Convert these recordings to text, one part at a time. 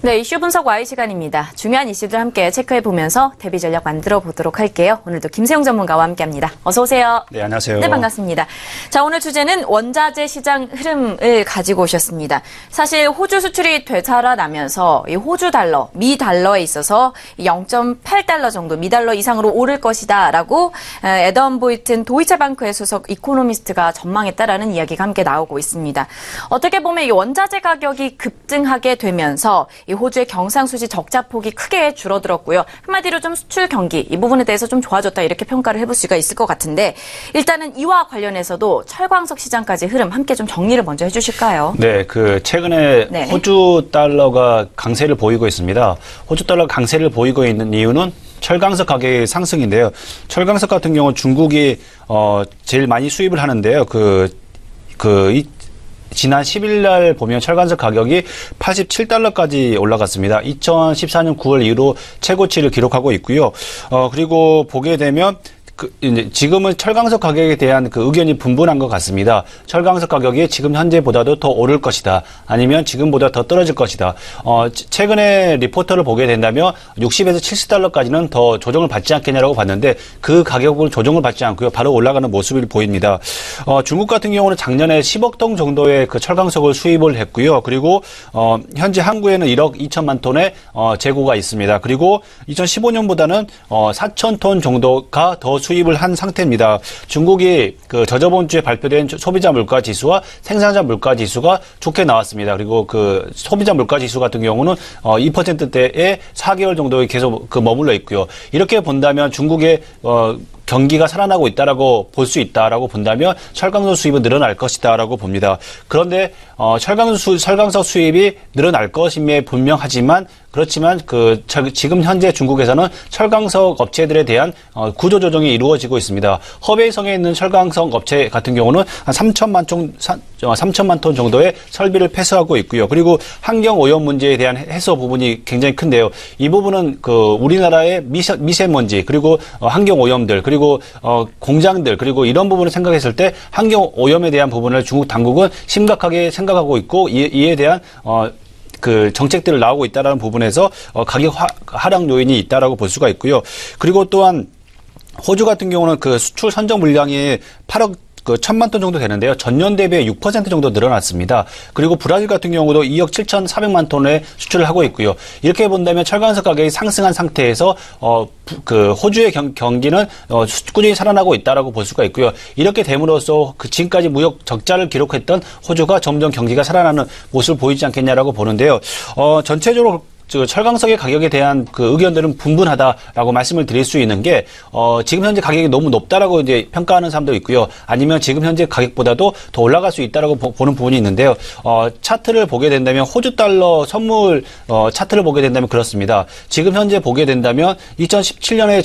네, 이슈 분석 Y 시간입니다. 중요한 이슈들 함께 체크해보면서 대비 전략 만들어 보도록 할게요. 오늘도 김세용 전문가와 함께합니다. 어서 오세요. 네, 안녕하세요. 네, 반갑습니다. 자, 오늘 주제는 원자재 시장 흐름을 가지고 오셨습니다. 사실 호주 수출이 되살아나면서 이 호주 달러, 미 달러에 있어서 0.8달러 정도, 미 달러 이상으로 오를 것이다라고 애덤 보이튼 도이체방크의 소속 이코노미스트가 전망했다라는 이야기가 함께 나오고 있습니다. 어떻게 보면 이 원자재 가격이 급등하게 되면서 이 호주의 경상수지 적자폭이 크게 줄어들었고요. 한마디로 좀 수출 경기 이 부분에 대해서 좀 좋아졌다 이렇게 평가를 해볼 수가 있을 것 같은데 일단은 이와 관련해서도 철광석 시장까지 흐름 함께 좀 정리를 먼저 해주실까요? 네, 최근에 네. 호주 달러가 강세를 보이고 있습니다. 호주 달러가 강세를 보이고 있는 이유는 철강석 가격의 상승인데요. 철강석 같은 경우 중국이 제일 많이 수입을 하는데요. 지난 10일 날 보면 철강석 가격이 87달러까지 올라갔습니다. 2014년 9월 이후로 최고치를 기록하고 있고요. 그리고 보게 되면 이제 지금은 철강석 가격에 대한 의견이 분분한 것 같습니다. 철강석 가격이 지금 현재보다도 더 오를 것이다. 아니면 지금보다 더 떨어질 것이다. 최근에 리포터를 보게 된다면 60에서 70달러까지는 더 조정을 받지 않겠냐라고 봤는데 그 가격은 조정을 받지 않고요. 바로 올라가는 모습을 보입니다. 중국 같은 경우는 작년에 10억 톤 정도의 철강석을 수입을 했고요. 그리고 현재 항구에는 1억 2천만 톤의 재고가 있습니다. 그리고 2015년보다는 4천 톤 정도가 더 수입을 한 상태입니다. 중국이 저저번 주에 발표된 소비자 물가 지수와 생산자 물가 지수가 좋게 나왔습니다. 그리고 소비자 물가 지수 같은 경우는 2%대에 4개월 정도 계속 머물러 있고요. 이렇게 본다면 중국의 경기가 살아나고 있다라고 볼 수 있다라고 본다면 철강석 수입은 늘어날 것이다라고 봅니다. 그런데 철강석 수입이 늘어날 것임에 분명하지만 그렇지만 지금 현재 중국에서는 철강석 업체들에 대한 구조 조정이 이루어지고 있습니다. 허베이성에 있는 철강석 업체 같은 경우는 한 3천만 톤 정도의 설비를 폐쇄하고 있고요. 그리고 환경 오염 문제에 대한 해소 부분이 굉장히 큰데요. 이 부분은 우리나라의 미세먼지 그리고 환경 오염들 그리고 공장들 그리고 이런 부분을 생각했을 때 환경 오염에 대한 부분을 중국 당국은 심각하게 생각하고 있고 이에 대한 정책들을 나오고 있다라는 부분에서 가격 하락 요인이 있다라고 볼 수가 있고요. 그리고 또한 호주 같은 경우는 수출 선적 물량이 8억 1,000만 톤 정도 되는데요. 전년 대비에 6% 정도 늘어났습니다. 그리고 브라질 같은 경우도 2억 7,400만 톤의 수출을 하고 있고요. 이렇게 본다면 철강석 가격이 상승한 상태에서 호주의 경기는 꾸준히 살아나고 있다라고 볼 수가 있고요. 이렇게 됨으로써 지금까지 무역 적자를 기록했던 호주가 점점 경기가 살아나는 모습을 보이지 않겠냐라고 보는데요. 전체적으로 철강석의 가격에 대한 의견들은 분분하다라고 말씀을 드릴 수 있는 게 지금 현재 가격이 너무 높다라고 이제 평가하는 사람도 있고요. 아니면 지금 현재 가격보다도 더 올라갈 수 있다라고 보는 부분이 있는데요. 차트를 보게 된다면 호주 달러 선물 차트를 보게 된다면 그렇습니다. 지금 현재 보게 된다면 2017년에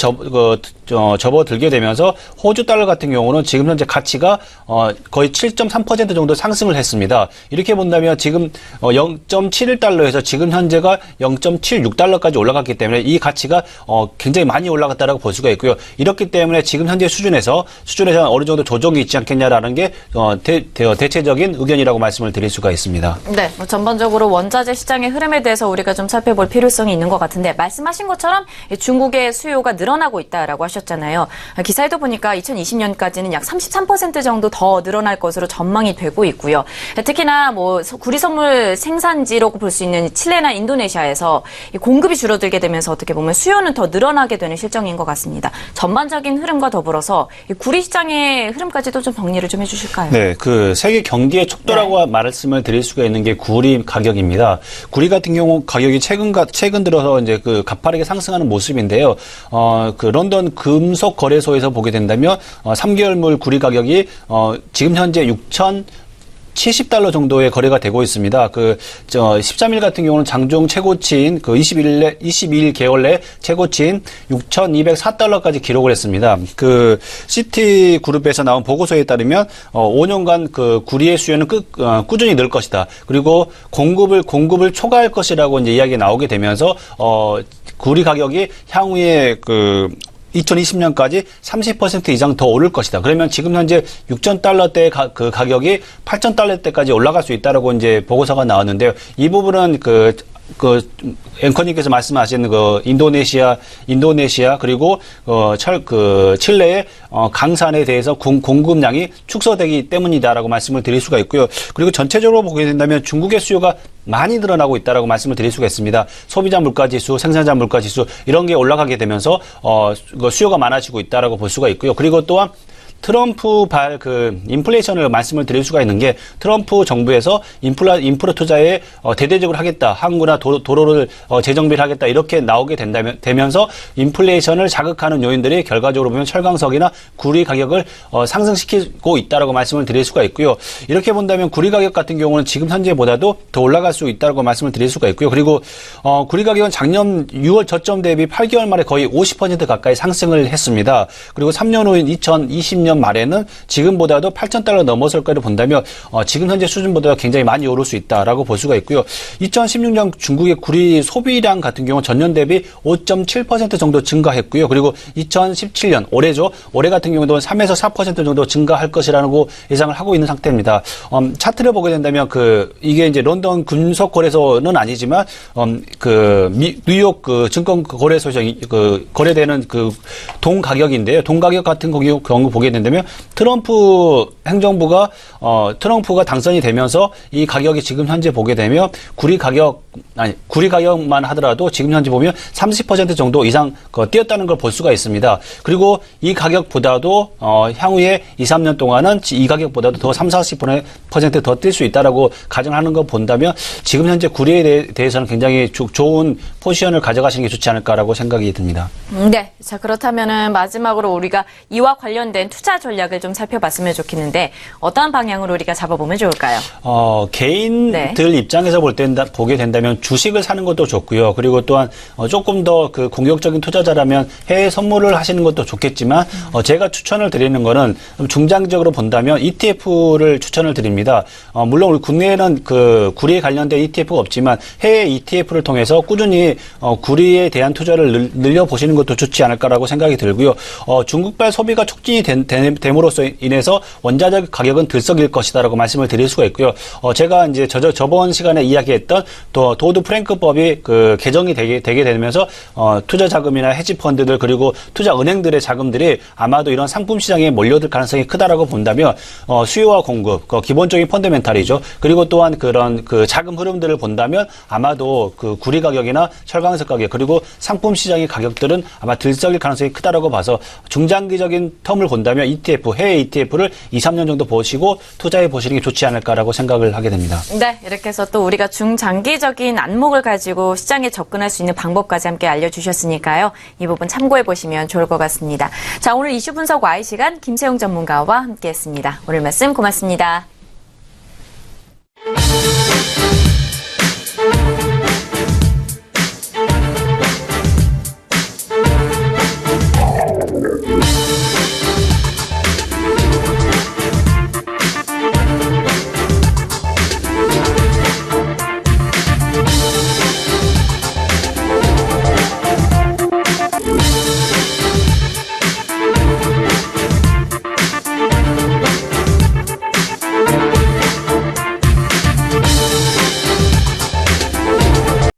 접어들게 되면서 호주 달러 같은 경우는 지금 현재 가치가 거의 7.3% 정도 상승을 했습니다. 이렇게 본다면 지금 0.71달러에서 지금 현재가 0.76달러까지 올라갔기 때문에 이 가치가 굉장히 많이 올라갔다라고 볼 수가 있고요. 이렇기 때문에 지금 현재 수준에서 어느 정도 조정이 있지 않겠냐라는 게 대체적인 의견이라고 말씀을 드릴 수가 있습니다. 네, 전반적으로 원자재 시장의 흐름에 대해서 우리가 좀 살펴볼 필요성이 있는 것 같은데 말씀하신 것처럼 중국의 수요가 늘어나고 있다라고 하셨잖아요. 기사에도 보니까 2020년까지는 약 33% 정도 더 늘어날 것으로 전망이 되고 있고요. 특히나 구리 선물 생산지라고 볼 수 있는 칠레나 인도네시아에서 공급이 줄어들게 되면서 어떻게 보면 수요는 더 늘어나게 되는 실정인 것 같습니다. 전반적인 흐름과 더불어서 구리 시장의 흐름까지도 좀 정리를 좀 해주실까요? 네, 세계 경기의 촉도라고 말씀을 드릴 수가 있는 게 구리 가격입니다. 구리 같은 경우 가격이 최근 들어서 이제 가파르게 상승하는 모습인데요. 런던 금속 거래소에서 보게 된다면 3개월물 구리 가격이 지금 현재 70달러 정도의 거래가 되고 있습니다. 13일 같은 경우는 장중 최고치인 22일 개월 내 최고치인 6,204달러까지 기록을 했습니다. 시티 그룹에서 나온 보고서에 따르면 5년간 구리의 수요는 꾸준히 늘 것이다. 그리고 공급을 초과할 것이라고 이제 이야기가 나오게 되면서 구리 가격이 향후에 2020년까지 30% 이상 더 오를 것이다. 그러면 지금 현재 6,000달러대 그 가격이 8,000달러대까지 올라갈 수 있다라고 이제 보고서가 나왔는데요. 이 부분은 앵커님께서 말씀하신 인도네시아 그리고 칠레의 강산에 대해서 공급량이 축소되기 때문이다라고 말씀을 드릴 수가 있고요. 그리고 전체적으로 보게 된다면 중국의 수요가 많이 늘어나고 있다라고 말씀을 드릴 수가 있습니다. 소비자 물가 지수, 생산자 물가 지수 이런 게 올라가게 되면서 수요가 많아지고 있다라고 볼 수가 있고요. 그리고 또한 트럼프 인플레이션을 말씀을 드릴 수가 있는 게 트럼프 정부에서 인프라 투자에 대대적으로 하겠다. 항구나 도로를 재정비를 하겠다. 이렇게 나오게 되면서 인플레이션을 자극하는 요인들이 결과적으로 보면 철강석이나 구리 가격을 상승시키고 있다라고 말씀을 드릴 수가 있고요. 이렇게 본다면 구리 가격 같은 경우는 지금 현재보다도 더 올라갈 수 있다라고 말씀을 드릴 수가 있고요. 그리고 구리 가격은 작년 6월 저점 대비 8개월 만에 거의 50% 가까이 상승을 했습니다. 그리고 3년 후인 2020년 말에는 지금보다도 8,000달러 넘어설 거를 본다면 지금 현재 수준보다 굉장히 많이 오를 수 있다라고 볼 수가 있고요. 2016년 중국의 구리 소비량 같은 경우 전년 대비 5.7% 정도 증가했고요. 그리고 2017년 올해죠. 올해 같은 경우도 3에서 4% 정도 증가할 것이라고 예상을 하고 있는 상태입니다. 차트를 보게 된다면 이게 이제 런던 금속 거래소는 아니지만 뉴욕 증권 거래소에서 거래되는 동 가격인데요. 동 가격 같은 경우 보게 된다면 트럼프가 당선이 되면서 이 가격이 지금 현재 보게 되면 구리 가격만 하더라도 지금 현재 보면 30% 정도 이상 뛰었다는 걸 볼 수가 있습니다. 그리고 이 가격보다도 향후에 2, 3년 동안은 이 가격보다도 더 30-40% 더 뛸 수 있다라고 가정하는 거 본다면 지금 현재 구리에 대해서는 굉장히 좋은 포지션을 가져가시는 게 좋지 않을까라고 생각이 듭니다. 네. 자, 그렇다면은 마지막으로 우리가 이와 관련된 투자 전략을 좀 살펴봤으면 좋겠는데 어떠한 방향으로 우리가 잡아보면 좋을까요? 개인들 입장에서 보게 된다면 주식을 사는 것도 좋고요. 그리고 또한 조금 더 공격적인 투자자라면 해외 선물을 하시는 것도 좋겠지만 제가 추천을 드리는 거는 중장기적으로 본다면 ETF를 추천을 드립니다. 물론 우리 국내에는 구리에 관련된 ETF가 없지만 해외 ETF를 통해서 꾸준히 구리에 대한 투자를 늘려보시는 것도 좋지 않을까라고 생각이 들고요. 중국발 소비가 촉진이 됨으로써 인해서 원자재 가격은 들썩일 것이다라고 말씀을 드릴 수가 있고요. 제가 이제 저번 시간에 이야기했던 또 도드 프랭크법이 개정이 되게 되면서 투자 자금이나 헤지 펀드들 그리고 투자 은행들의 자금들이 아마도 이런 상품 시장에 몰려들 가능성이 크다라고 본다면 수요와 공급, 기본적인 펀더멘탈이죠. 그리고 또한 그런 자금 흐름들을 본다면 아마도 구리 가격이나 철강석 가격 그리고 상품 시장의 가격들은 아마 들썩일 가능성이 크다라고 봐서 중장기적인 텀을 본다면 ETF, 해외 ETF를 2, 3년 정도 보시고 투자해 보시는 게 좋지 않을까라고 생각을 하게 됩니다. 네, 이렇게 해서 또 우리가 중장기적인 안목을 가지고 시장에 접근할 수 있는 방법까지 함께 알려주셨으니까요. 이 부분 참고해 보시면 좋을 것 같습니다. 자, 오늘 이슈 분석 Y 시간 김세용 전문가와 함께했습니다. 오늘 말씀 고맙습니다.